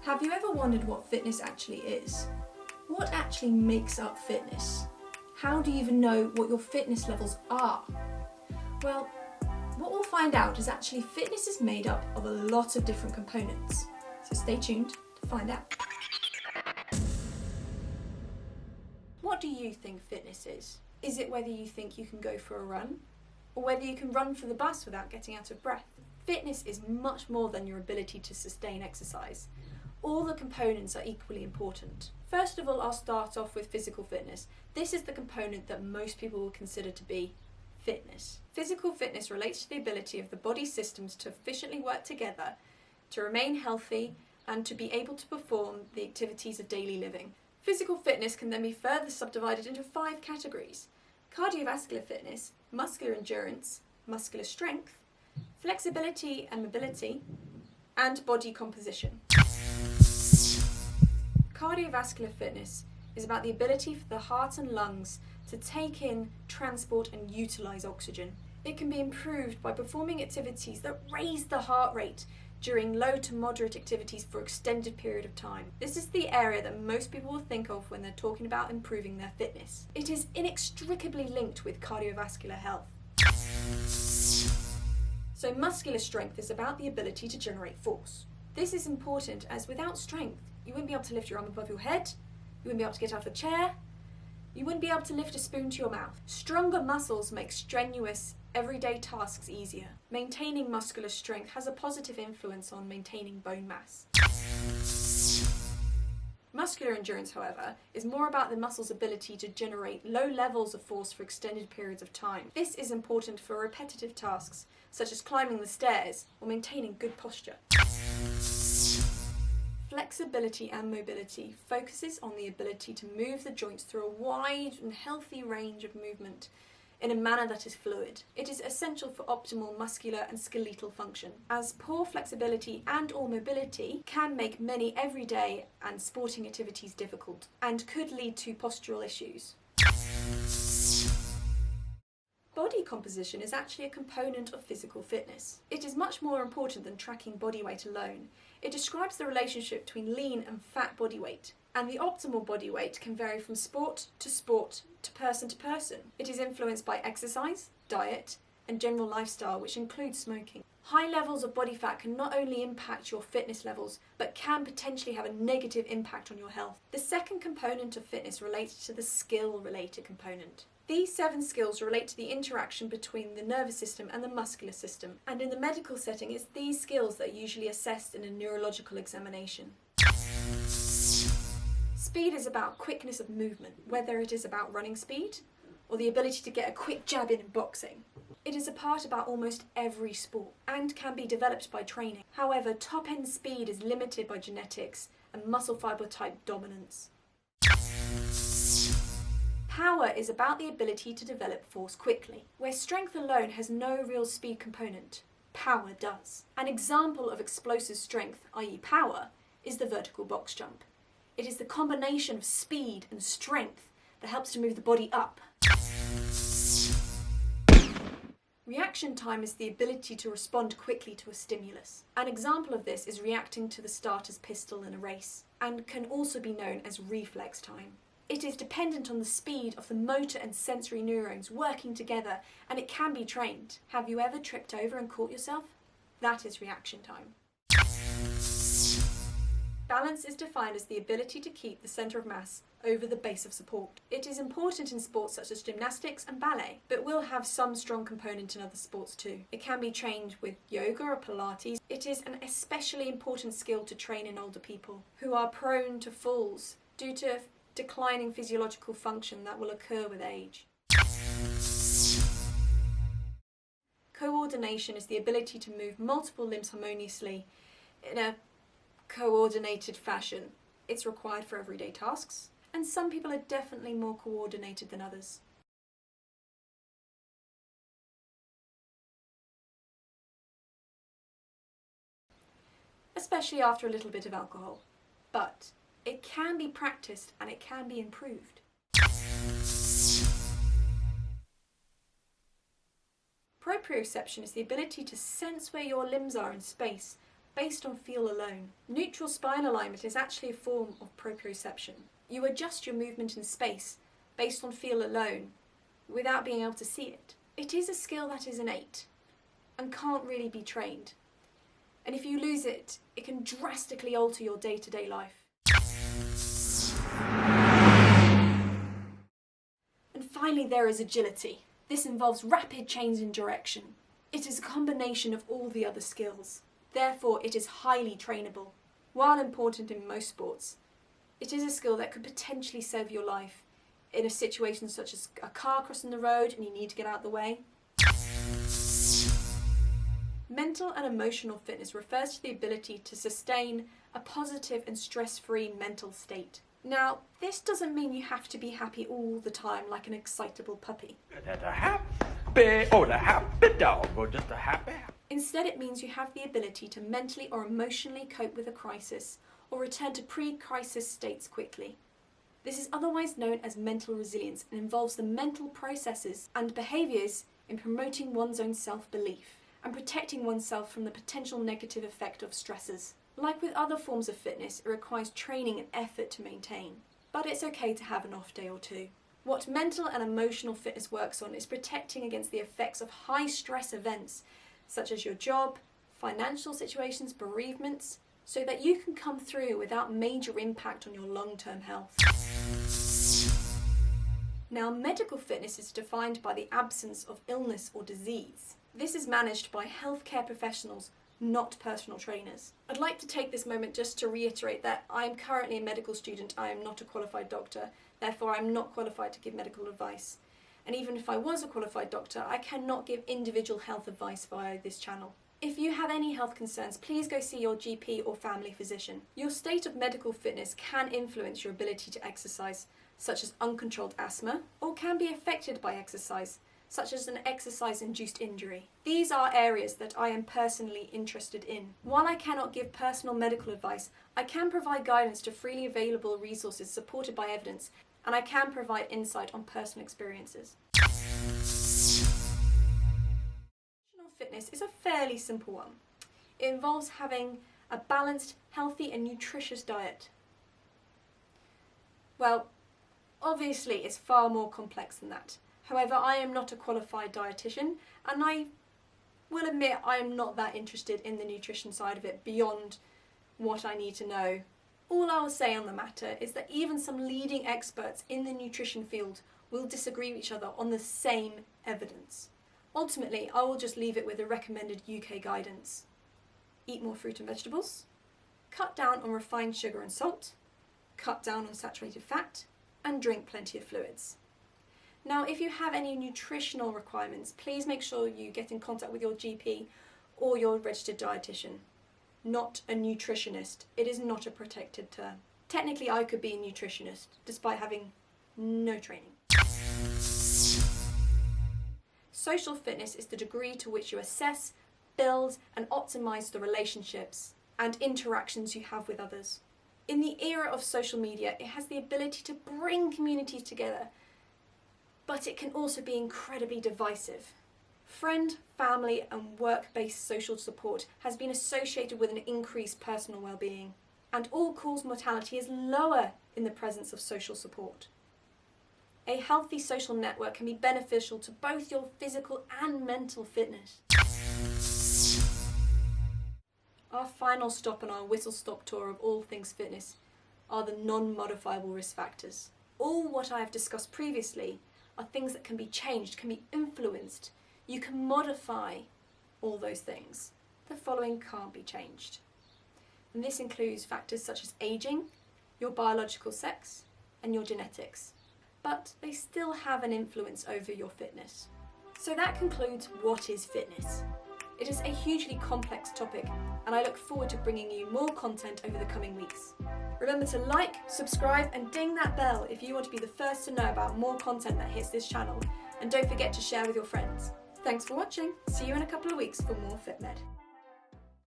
Have you ever wondered what fitness actually is? What actually makes up fitness? How do you even know what your fitness levels are? Well, what we'll find out is actually fitness is made up of a lot of different components. So stay tuned to find out. What do you think fitness is? Is it whether you think you can go for a run? Or whether you can run for the bus without getting out of breath? Fitness is much more than your ability to sustain exercise. All the components are equally important. First of all, I'll start off with physical fitness. This is the component that most people will consider to be fitness. Physical fitness relates to the ability of the body systems to efficiently work together, to remain healthy, and to be able to perform the activities of daily living. Physical fitness can then be further subdivided into 5 categories: cardiovascular fitness, muscular endurance, muscular strength, flexibility and mobility, and body composition. Cardiovascular fitness is about the ability for the heart and lungs to take in, transport and utilise oxygen. It can be improved by performing activities that raise the heart rate during low to moderate activities for an extended period of time. This is the area that most people will think of when they're talking about improving their fitness. It is inextricably linked with cardiovascular health. So muscular strength is about the ability to generate force. This is important as without strength, you wouldn't be able to lift your arm above your head, you wouldn't be able to get out of a chair, you wouldn't be able to lift a spoon to your mouth. Stronger muscles make strenuous, everyday tasks easier. Maintaining muscular strength has a positive influence on maintaining bone mass. Muscular endurance, however, is more about the muscle's ability to generate low levels of force for extended periods of time. This is important for repetitive tasks, such as climbing the stairs or maintaining good posture. Flexibility and mobility focuses on the ability to move the joints through a wide and healthy range of movement in a manner that is fluid. It is essential for optimal muscular and skeletal function, as poor flexibility and/or mobility can make many everyday and sporting activities difficult and could lead to postural issues. Body composition is actually a component of physical fitness. It is much more important than tracking body weight alone. It describes the relationship between lean and fat body weight, and the optimal body weight can vary from sport to person to person. It is influenced by exercise, diet, and general lifestyle, which includes smoking. High levels of body fat can not only impact your fitness levels, but can potentially have a negative impact on your health. The second component of fitness relates to the skill-related component. These 7 skills relate to the interaction between the nervous system and the muscular system, and in the medical setting, it's these skills that are usually assessed in a neurological examination. Speed is about quickness of movement, whether it is about running speed or the ability to get a quick jab in boxing. It is a part about almost every sport and can be developed by training. However, top-end speed is limited by genetics and muscle fibre type dominance. Power is about the ability to develop force quickly. Where strength alone has no real speed component, power does. An example of explosive strength, i.e. power, is the vertical box jump. It is the combination of speed and strength that helps to move the body up. Reaction time is the ability to respond quickly to a stimulus. An example of this is reacting to the starter's pistol in a race, and can also be known as reflex time. It is dependent on the speed of the motor and sensory neurons working together, and it can be trained. Have you ever tripped over and caught yourself? That is reaction time. Balance is defined as the ability to keep the centre of mass over the base of support. It is important in sports such as gymnastics and ballet, but will have some strong component in other sports too. It can be trained with yoga or Pilates. It is an especially important skill to train in older people who are prone to falls due to declining physiological function that will occur with age. Coordination is the ability to move multiple limbs harmoniously in a coordinated fashion. It's required for everyday tasks, and some people are definitely more coordinated than others. Especially after a little bit of alcohol. But it can be practiced and it can be improved. Proprioception is the ability to sense where your limbs are in space based on feel alone. Neutral spine alignment is actually a form of proprioception. You adjust your movement in space based on feel alone without being able to see it. It is a skill that is innate and can't really be trained. And if you lose it, it can drastically alter your day-to-day life. And finally, there is agility. This involves rapid change in direction. It is a combination of all the other skills. Therefore, it is highly trainable. While important in most sports, it is a skill that could potentially save your life in a situation such as a car crossing the road and you need to get out of the way. Mental and emotional fitness refers to the ability to sustain a positive and stress-free mental state. Now, this doesn't mean you have to be happy all the time like an excitable puppy. That's a happy, oh, the happy dog, or just a happy. Instead, it means you have the ability to mentally or emotionally cope with a crisis or return to pre-crisis states quickly. This is otherwise known as mental resilience and involves the mental processes and behaviours in promoting one's own self-belief and protecting oneself from the potential negative effect of stresses. Like with other forms of fitness, it requires training and effort to maintain, but it's okay to have an off day or two. What mental and emotional fitness works on is protecting against the effects of high stress events, such as your job, financial situations, bereavements, so that you can come through without major impact on your long-term health. Now, medical fitness is defined by the absence of illness or disease. This is managed by healthcare professionals, not personal trainers. I'd like to take this moment just to reiterate that I am currently a medical student. I am not a qualified doctor, therefore I'm not qualified to give medical advice. And even if I was a qualified doctor, I cannot give individual health advice via this channel. If you have any health concerns, please go see your GP or family physician. Your state of medical fitness can influence your ability to exercise, such as uncontrolled asthma, or can be affected by exercise, such as an exercise-induced injury. These are areas that I am personally interested in. While I cannot give personal medical advice, I can provide guidance to freely available resources supported by evidence, and I can provide insight on personal experiences. Nutritional fitness is a fairly simple one. It involves having a balanced, healthy and nutritious diet. Well, obviously it's far more complex than that. However, I am not a qualified dietitian, and I will admit I am not that interested in the nutrition side of it beyond what I need to know. All I will say on the matter is that even some leading experts in the nutrition field will disagree with each other on the same evidence. Ultimately, I will just leave it with the recommended UK guidance. Eat more fruit and vegetables, cut down on refined sugar and salt, cut down on saturated fat, and drink plenty of fluids. Now, if you have any nutritional requirements, please make sure you get in contact with your GP or your registered dietitian. Not a nutritionist. It is not a protected term. Technically, I could be a nutritionist, despite having no training. Social fitness is the degree to which you assess, build, and optimize the relationships and interactions you have with others. In the era of social media, it has the ability to bring communities together, but it can also be incredibly divisive. Friend, family and work-based social support has been associated with an increased personal well-being, and all-cause mortality is lower in the presence of social support. A healthy social network can be beneficial to both your physical and mental fitness. Our final stop on our whistle-stop tour of all things fitness are the non-modifiable risk factors. All what I have discussed previously are things that can be changed, can be influenced. You can modify all those things. The following can't be changed. And this includes factors such as aging, your biological sex, and your genetics. But they still have an influence over your fitness. So that concludes what is fitness. It is a hugely complex topic, and I look forward to bringing you more content over the coming weeks. Remember to like, subscribe and ding that bell if you want to be the first to know about more content that hits this channel, and don't forget to share with your friends. Thanks for watching. See you in a couple of weeks for more FitMed.